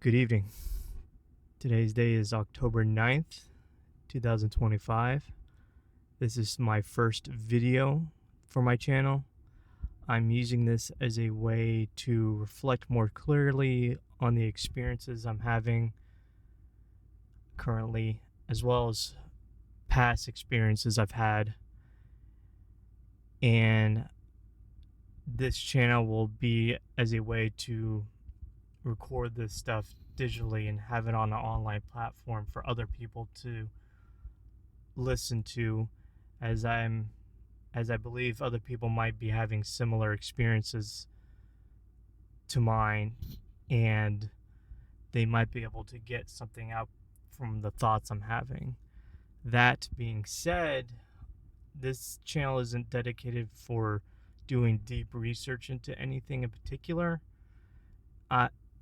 Good evening. Today's day is October 9th, 2025. This is my first video for my channel. I'm using this as a way to reflect more clearly on the experiences I'm having currently, as well as past experiences I've had. And this channel will be as a way to record this stuff digitally and have it on an online platform for other people to listen to, as I believe other people might be having similar experiences to mine, and they might be able to get something out from the thoughts I'm having. That being said, this channel isn't dedicated for doing deep research into anything in particular.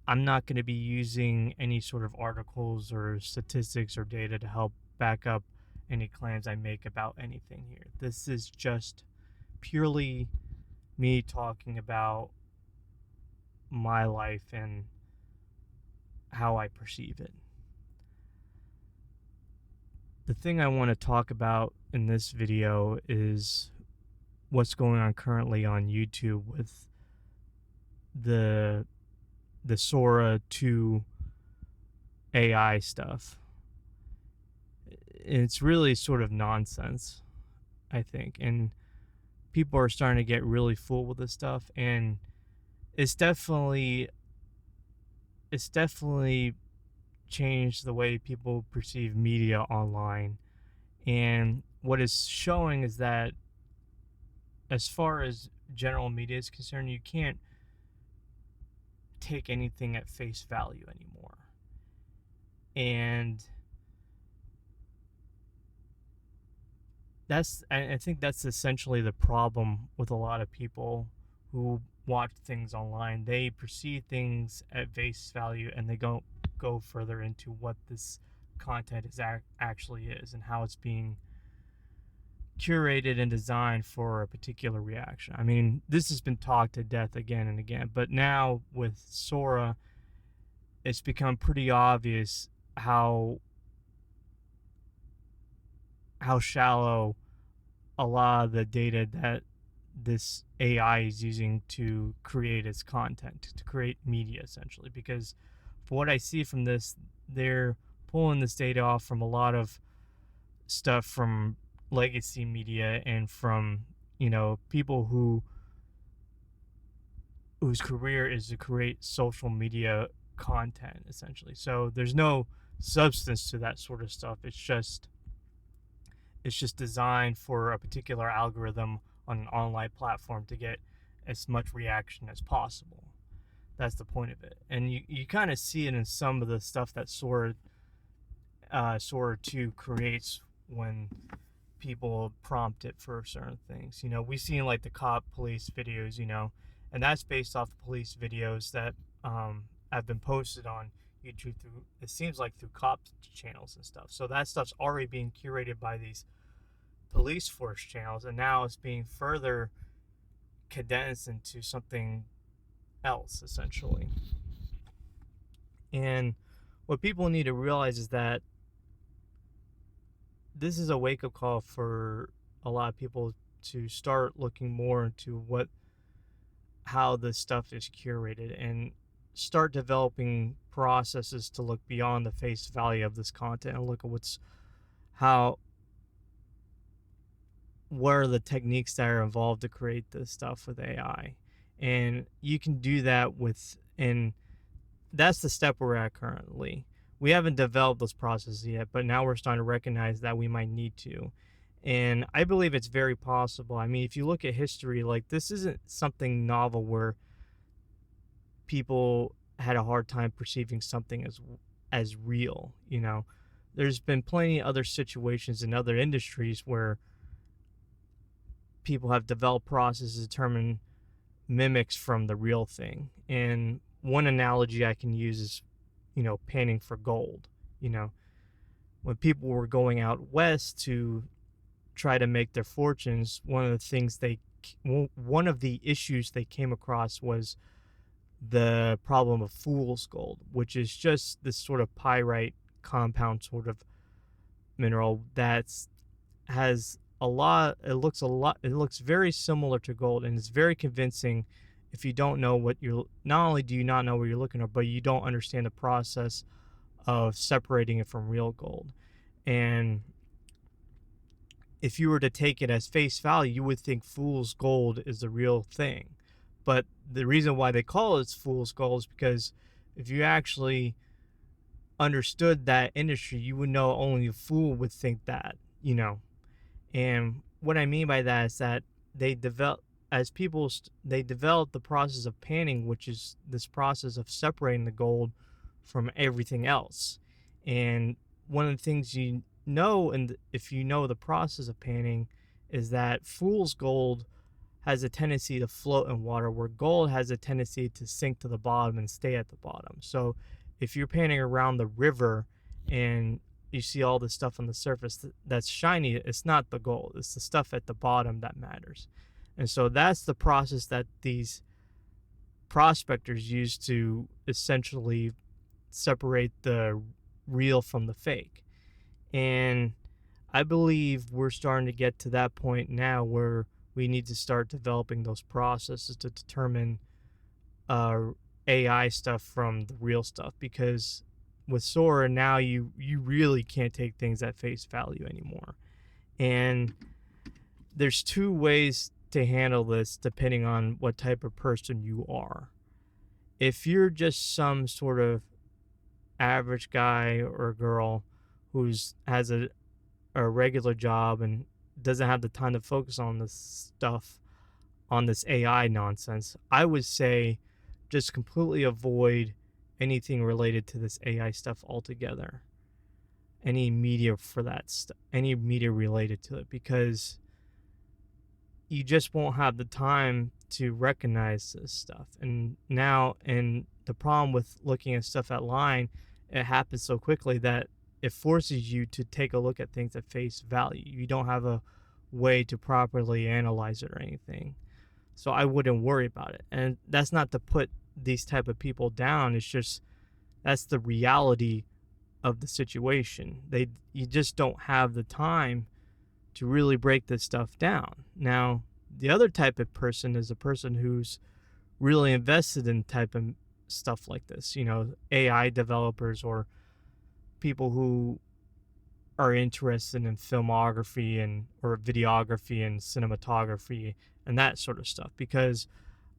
I'm not going to be using any sort of articles or statistics or data to help back up any claims I make about anything here. This is just purely me talking about my life and how I perceive it. The thing I want to talk about in this video is what's going on currently on YouTube with the Sora 2 AI stuff. It's really sort of nonsense, I think, and people are starting to get really full with this stuff, and it's definitely changed the way people perceive media online. And what it's showing is that as far as general media is concerned, you can't take anything at face value anymore. And I think that's essentially the problem with a lot of people who watch things online. They perceive things at face value, and they don't go further into what this content actually is and how it's being curated and designed for a particular reaction. I mean, this has been talked to death again and again, but now with Sora, it's become pretty obvious how shallow a lot of the data that this AI is using to create its content, to create media, essentially. Because for what I see from this, they're pulling this data off from a lot of stuff from legacy media and from, people whose career is to create social media content, essentially. So there's no substance to that sort of stuff. It's just designed for a particular algorithm on an online platform to get as much reaction as possible. That's the point of it. And you kind of see it in some of the stuff that Sora 2 creates when people prompt it for certain things. We've seen like the cop police videos, and that's based off the police videos that have been posted on YouTube through, it seems like, through cop channels and stuff. So that stuff's already being curated by these police force channels, and now it's being further condensed into something else, essentially. And what people need to realize is that this is a wake-up call for a lot of people to start looking more into how this stuff is curated, and start developing processes to look beyond the face value of this content and look at what are the techniques that are involved to create this stuff with AI. And you can do that and that's the step we're at currently. We haven't developed those processes yet, but now we're starting to recognize that we might need to. And I believe it's very possible. I mean, if you look at history, like, this isn't something novel where people had a hard time perceiving something as real. There's been plenty of other situations in other industries where people have developed processes to determine mimics from the real thing. And one analogy I can use is, panning for gold. When people were going out west to try to make their fortunes, one of the issues they came across was the problem of fool's gold, which is just this sort of pyrite compound sort of mineral that's has a lot it looks very similar to gold, and it's very convincing if you don't know what you're not only do you not know what you're looking at, but you don't understand the process of separating it from real gold. And if you were to take it as face value, you would think fool's gold is the real thing. But the reason why they call it fool's gold is because if you actually understood that industry, you would know only a fool would think that, you know. And what I mean by that is that they develop as people they develop the process of panning, which is this process of separating the gold from everything else. And one of the things you know, and if you know the process of panning, is that fool's gold has a tendency to float in water, where gold has a tendency to sink to the bottom and stay at the bottom. So if you're panning around the river and you see all the stuff on the surface that's shiny, it's not the gold, it's the stuff at the bottom that matters. And so that's the process that these prospectors use to essentially separate the real from the fake. And I believe we're starting to get to that point now where we need to start developing those processes to determine uh, AI stuff from the real stuff, because with Sora now you really can't take things at face value anymore. And there's two ways to handle this depending on what type of person you are. If you're just some sort of average guy or girl who's has a regular job and doesn't have the time to focus on this stuff, on this AI nonsense, I would say just completely avoid anything related to this AI stuff altogether. Any media for that stuff, any media related to it, because you just won't have the time to recognize this stuff. And the problem with looking at stuff online, it happens so quickly that it forces you to take a look at things at face value. You don't have a way to properly analyze it or anything. So I wouldn't worry about it. And that's not to put these type of people down. It's just that's the reality of the situation. You just don't have the time to really break this stuff down. Now, the other type of person is a person who's really invested in type of stuff like this, AI developers or people who are interested in filmography and or videography and cinematography and that sort of stuff. Because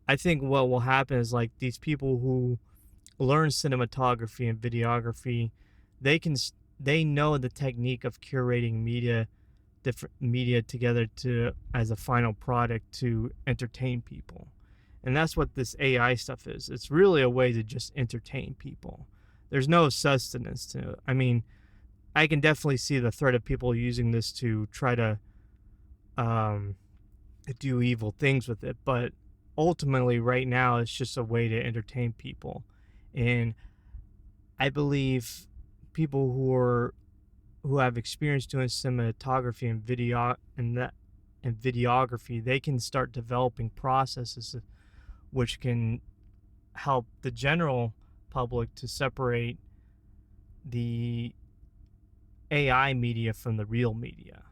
I think what will happen is, like, these people who learn cinematography and videography, they know the technique of curating different media together to as a final product to entertain people. And that's what this AI stuff is. It's really a way to just entertain people. There's no sustenance to it. I mean, I can definitely see the threat of people using this to try to do evil things with it, but ultimately right now it's just a way to entertain people. And I believe people who have experience doing cinematography and videography, they can start developing processes which can help the general public to separate the AI media from the real media.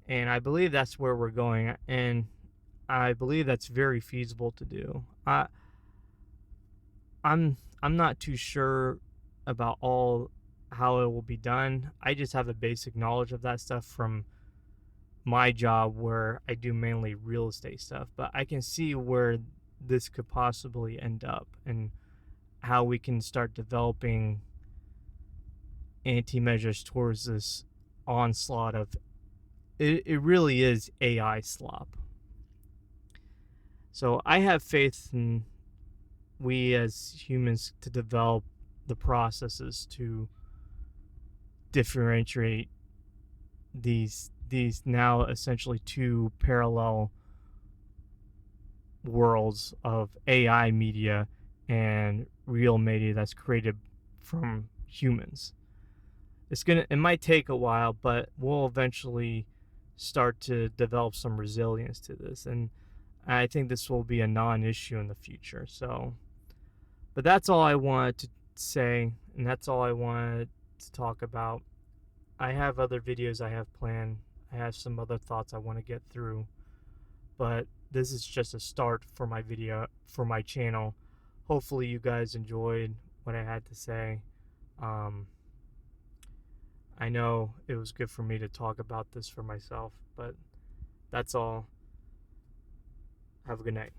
And I believe that's where we're going, and I believe that's very feasible to do. I'm not too sure about all how it will be done. I just have a basic knowledge of that stuff from my job, where I do mainly real estate stuff, but I can see where this could possibly end up and how we can start developing anti-measures towards this onslaught of it really is AI slop. So I have faith in we as humans to develop the processes to differentiate these now essentially two parallel worlds of AI media and real media that's created from humans. It might take a while, but we'll eventually start to develop some resilience to this, and I think this will be a non-issue in the future. So But that's all I wanted to say, and that's all I wanted to talk about. I have other videos I have planned. I have some other thoughts I want to get through, but this is just a start for my video, for my channel. Hopefully you guys enjoyed what I had to say. Um, I know it was good for me to talk about this for myself, but that's all. Have a good night.